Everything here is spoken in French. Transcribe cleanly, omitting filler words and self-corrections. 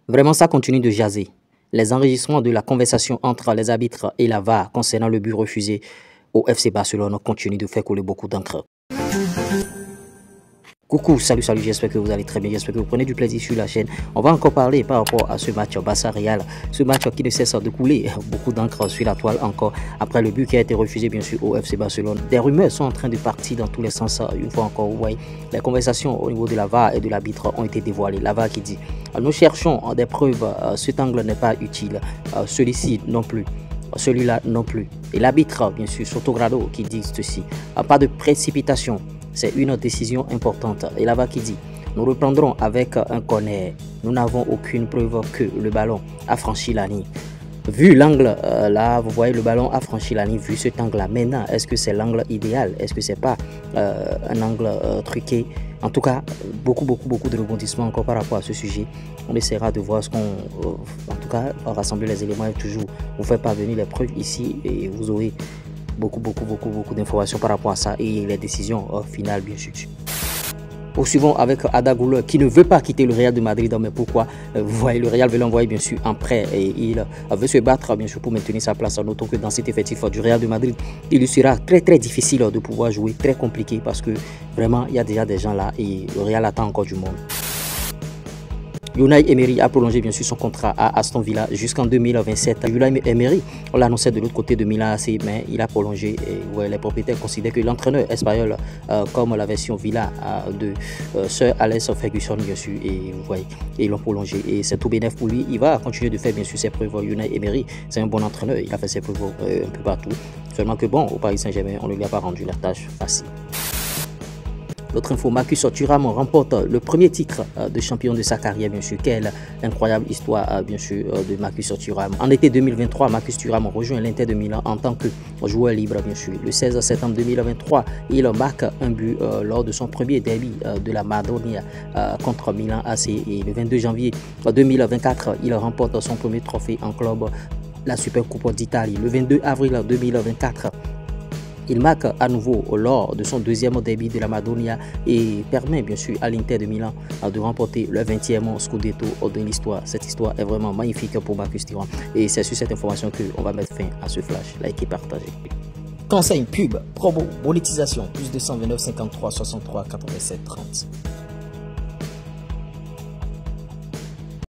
Vraiment, ça continue de jaser. Les enregistrements de la conversation entre les arbitres et la VAR concernant le but refusé au FC Barcelone continuent de faire couler beaucoup d'encre. Coucou, salut, j'espère que vous allez très bien, j'espère que vous prenez du plaisir sur la chaîne. On va encore parler par rapport à ce match Barça-Real, ce match qui ne cesse de couler beaucoup d'encre sur la toile encore après le but qui a été refusé bien sûr au FC Barcelone. Des rumeurs sont en train de partir dans tous les sens, une fois encore, vous voyez, les conversations au niveau de la VAR et de l'arbitre ont été dévoilées. La VAR qui dit, nous cherchons des preuves, cet angle n'est pas utile, celui-ci non plus. Celui-là non plus. Et l'arbitre, bien sûr, Sotogrado, qui dit ceci. Pas de précipitation. C'est une décision importante. Et là-bas qui dit, nous reprendrons avec un corner. Nous n'avons aucune preuve que le ballon a franchi la ligne. Vu l'angle, là, vous voyez le ballon a franchi la ligne, vu cet angle-là. Maintenant, est-ce que c'est l'angle idéal? Est-ce que c'est pas un angle truqué? En tout cas, beaucoup de rebondissements encore par rapport à ce sujet. On essaiera de voir ce qu'on... en tout cas, rassembler les éléments et toujours vous faire parvenir les preuves ici. Et vous aurez beaucoup d'informations par rapport à ça et les décisions finales, bien sûr. Poursuivons avec Arda Güler qui ne veut pas quitter le Real de Madrid. Mais pourquoi? Vous voyez, le Real veut l'envoyer bien sûr en prêt et il veut se battre bien sûr pour maintenir sa place. Notons que dans cet effectif du Real de Madrid, il lui sera très difficile de pouvoir jouer, très compliqué parce que vraiment il y a déjà des gens là et le Real attend encore du monde. Unai Emery a prolongé bien sûr son contrat à Aston Villa jusqu'en 2027. Unai Emery, on l'annonçait de l'autre côté de Milan AC, mais il a prolongé. Et ouais, les propriétaires considèrent que l'entraîneur espagnol, comme la version Villa de Sir Alex Ferguson, bien sûr, et vous voyez, ils l'ont prolongé. Et c'est tout bénéf pour lui. Il va continuer de faire bien sûr ses preuves. Unai Emery, c'est un bon entraîneur. Il a fait ses preuves un peu partout. Seulement que bon, au Paris Saint-Germain, on ne lui a pas rendu la tâche facile. L'autre info, Marcus Thuram remporte le premier titre de champion de sa carrière, bien sûr. Quelle incroyable histoire, bien sûr, de Marcus Thuram. En été 2023, Marcus Thuram rejoint l'Inter de Milan en tant que joueur libre, bien sûr. Le 16 septembre 2023, il marque un but lors de son premier derby de la Madonia contre Milan AC. Et le 22 janvier 2024, il remporte son premier trophée en club, la Supercoupe d'Italie. Le 22 avril 2024, il marque à nouveau lors de son deuxième derby de la Madonia et permet bien sûr à l'Inter de Milan de remporter le 20e Scudetto de l'histoire. Cette histoire est vraiment magnifique pour Marcus Thuram et c'est sur cette information qu'on va mettre fin à ce flash. Likez, partagez. Conseil, pub, promo, monétisation, plus 229 53 63 87 30.